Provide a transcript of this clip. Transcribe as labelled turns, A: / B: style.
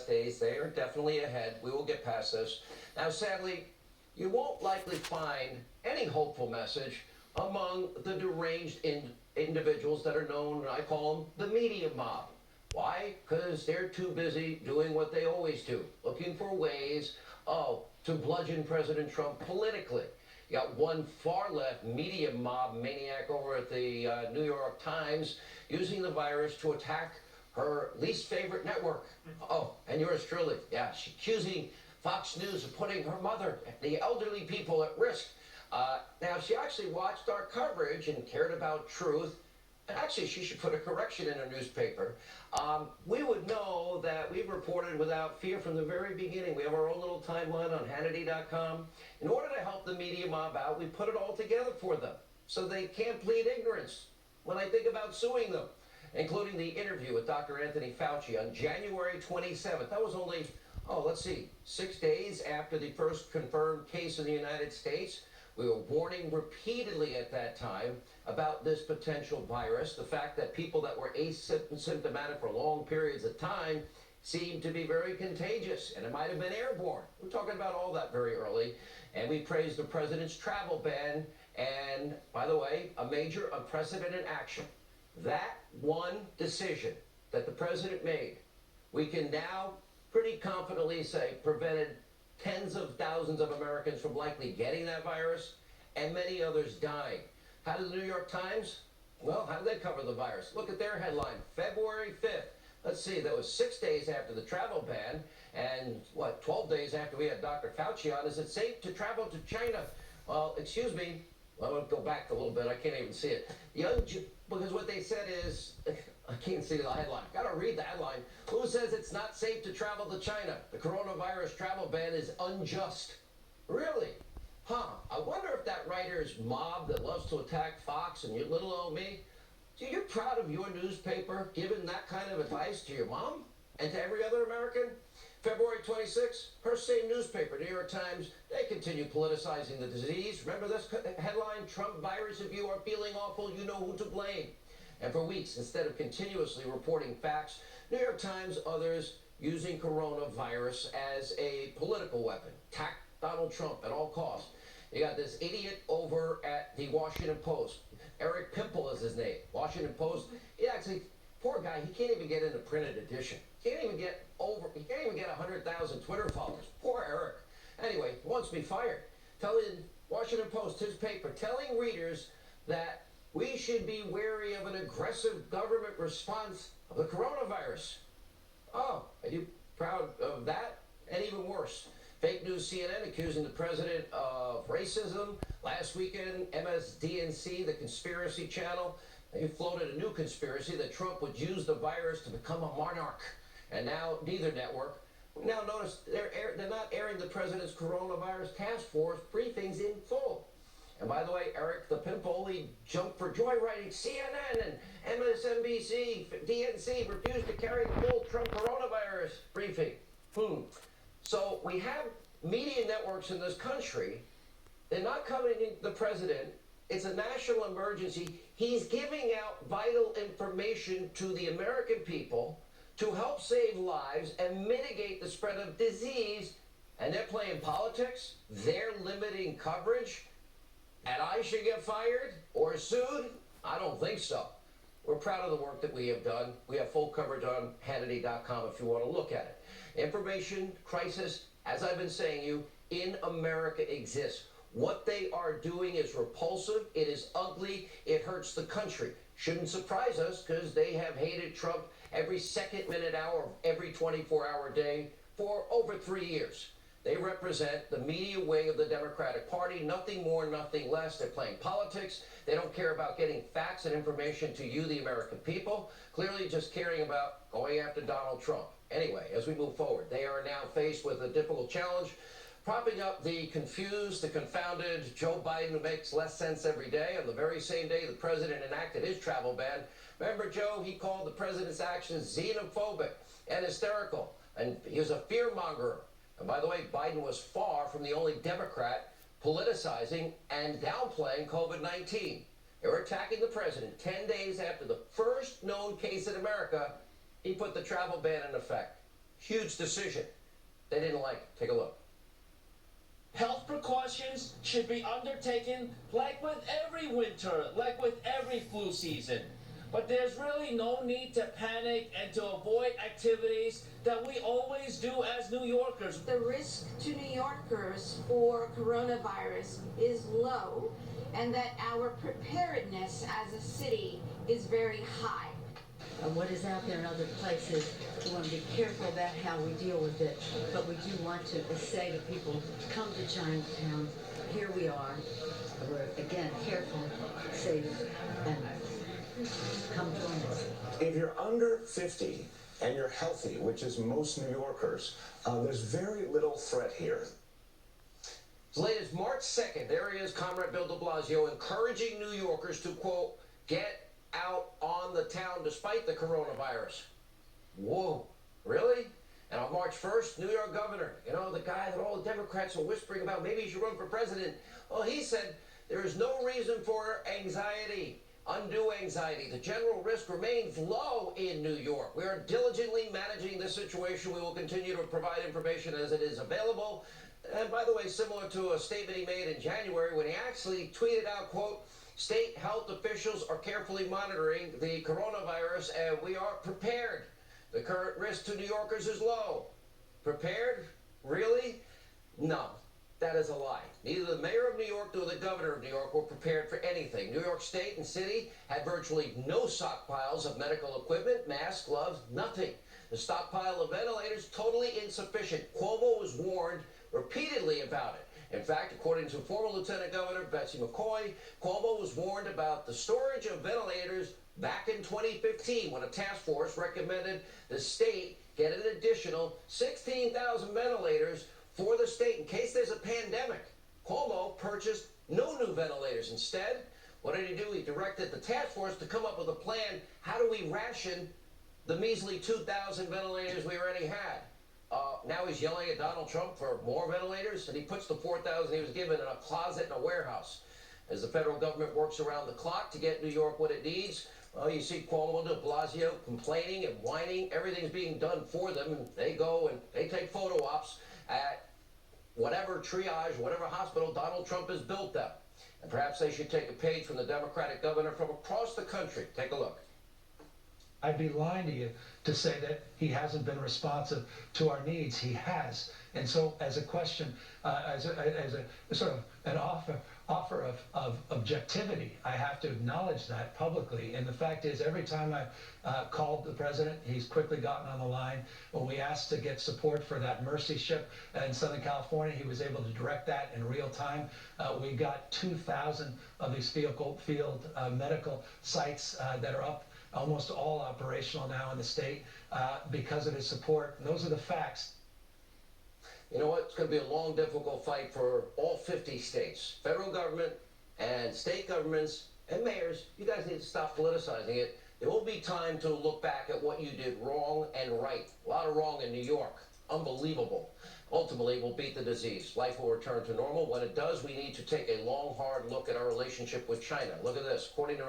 A: Days, they are definitely ahead. We will get past this. Now, sadly, you won't likely find any hopeful message among the deranged individuals that are known, I call them the media mob. Why? Because they're too busy doing what they always do, looking for ways, to bludgeon President Trump politically. You got one far left media mob maniac over at the New York Times using the virus to attack her least favorite network. Oh, and yours truly. Yeah, she's accusing Fox News of putting her mother, the elderly people, at risk. Now, she actually watched our coverage and cared about truth. And actually, she should put a correction in her newspaper. We would know that we've reported without fear from the very beginning. We have our own little timeline on Hannity.com. In order to help the media mob out, we put it all together for them so they can't plead ignorance when I think about suing them, including the interview with Dr. Anthony Fauci on January 27th. That was only, 6 days after the first confirmed case in the United States. We were warning repeatedly at that time about this potential virus, the fact that people that were asymptomatic for long periods of time seemed to be very contagious, and it might have been airborne. We're talking about all that very early, and we praised the president's travel ban, and, by the way, a major unprecedented action. That one decision that the president made, we can now pretty confidently say prevented tens of thousands of Americans from likely getting that virus and many others dying. How did the New York Times? Well, how did they cover the virus? Look at their headline, February 5th. Let's see, that was 6 days after the travel ban and, 12 days after we had Dr. Fauci on. Is it safe to travel to China? Well, excuse me. Well, I'll go back a little bit. I can't even see it. Because what they said is, I can't see the headline. Got to read the headline. Who says it's not safe to travel to China? The coronavirus travel ban is unjust. Really? I wonder if that writer's mob that loves to attack Fox and you little old me, so you're proud of your newspaper giving that kind of advice to your mom and to every other American? February 26th, her same newspaper, New York Times, they continue politicizing the disease. Remember this headline, Trump virus, if you are feeling awful, you know who to blame. And for weeks, instead of continuously reporting facts, New York Times, others using coronavirus as a political weapon. Attack Donald Trump at all costs. You got this idiot over at the Washington Post. Eric Pimple is his name. Washington Post. He actually, poor guy, he can't even get into printed edition. He can't even get 100,000 Twitter followers. Poor Eric. Anyway, he wants to be fired. Telling Washington Post, his paper, telling readers that we should be wary of an aggressive government response of the coronavirus. Oh, are you proud of that? And even worse, fake news CNN accusing the president of racism. Last weekend, MSDNC, the conspiracy channel, they floated a new conspiracy that Trump would use the virus to become a monarch. And now neither network. Now notice they're not airing the president's coronavirus task force briefings in full. And by the way, Eric the Pimple, he jumped for joyriding. CNN and MSNBC, DNC refused to carry the full Trump coronavirus briefing. So we have media networks in this country. They're not covering the president. It's a national emergency. He's giving out vital information to the American people to help save lives and mitigate the spread of disease. And they're playing politics. They're limiting coverage. And I should get fired or sued? I don't think so. We're proud of the work that we have done. We have full coverage on Hannity.com if you want to look at it. Information crisis, as I've been saying you, in America exists. What they are doing is repulsive. It is ugly. It hurts the country. Shouldn't surprise us because they have hated Trump every second, minute, hour of every 24-hour day for over 3 years. They represent the media wing of the Democratic Party, nothing more, nothing less. They're playing politics. They don't care about getting facts and information to you, the American people, clearly just caring about going after Donald Trump. Anyway, as we move forward, they are now faced with a difficult challenge, propping up the confused, the confounded Joe Biden, who makes less sense every day. On the very same day the president enacted his travel ban, remember, Joe, he called the president's actions xenophobic and hysterical, and he was a fear-mongerer. And by the way, Biden was far from the only Democrat politicizing and downplaying COVID-19. They were attacking the president 10 days after the first known case in America. He put the travel ban in effect. huge decision. They didn't like it. Take a look.
B: Health precautions should be undertaken like with every winter, like with every flu season. But there's really no need to panic and to avoid activities that we always do as New Yorkers.
C: The risk to New Yorkers for coronavirus is low, and that our preparedness as a city is very high.
D: What is out there in other places, we want to be careful about how we deal with it, but we do want to say to people, come to Chinatown, here we are, we're again careful, safe, and come join us.
E: If you're under 50 and you're healthy, which is most New Yorkers, there's very little threat here.
A: As late as March 2nd, there he is, Comrade Bill de Blasio, encouraging New Yorkers to, quote, get out on the town despite the coronavirus. Whoa, really? And on March 1st, New York governor, you know, the guy that all the Democrats are whispering about, maybe he should run for president. Well, he said there is no reason for anxiety, undue anxiety. The general risk remains low in New York. We are diligently managing this situation. We will continue to provide information as it is available. And by the way, similar to a statement he made in January when he actually tweeted out, quote, state health officials are carefully monitoring the coronavirus and we are prepared. The current risk to New Yorkers is low. Prepared? Really? No, that is a lie. Neither the mayor of New York nor the governor of New York were prepared for anything. New York State and City had virtually no stockpiles of medical equipment, masks, gloves, nothing. The stockpile of ventilators, totally insufficient. Cuomo was warned repeatedly about it. In fact, according to former Lieutenant Governor Betsy McCoy, Cuomo was warned about the storage of ventilators back in 2015 when a task force recommended the state get an additional 16,000 ventilators for the state in case there's a pandemic. Cuomo purchased no new ventilators. Instead, what did he do? He directed the task force to come up with a plan. How do we ration the measly 2,000 ventilators we already had? Now he's yelling at Donald Trump for more ventilators, and he puts the 4,000 he was given in a closet in a warehouse. As the federal government works around the clock to get New York what it needs, well, you see Cuomo de Blasio complaining and whining. Everything's being done for them, and they go and they take photo ops at whatever triage, whatever hospital Donald Trump has built them. And perhaps they should take a page from the Democratic governor from across the country. Take a look.
F: I'd be lying to you to say that he hasn't been responsive to our needs. He has. And so as a question, as a sort of an offer of objectivity, I have to acknowledge that publicly. And the fact is, every time I've called the president, he's quickly gotten on the line. When we asked to get support for that Mercy ship in Southern California, he was able to direct that in real time. We got 2,000 of these field medical sites that are up, almost all operational now in the state because of his support. And those are the facts.
A: You know what? It's going to be a long, difficult fight for all 50 states. Federal government and state governments and mayors, you guys need to stop politicizing it. There will be time to look back at what you did wrong and right. A lot of wrong in New York. Unbelievable. Ultimately, we'll beat the disease. Life will return to normal. When it does, we need to take a long, hard look at our relationship with China. Look at this. According to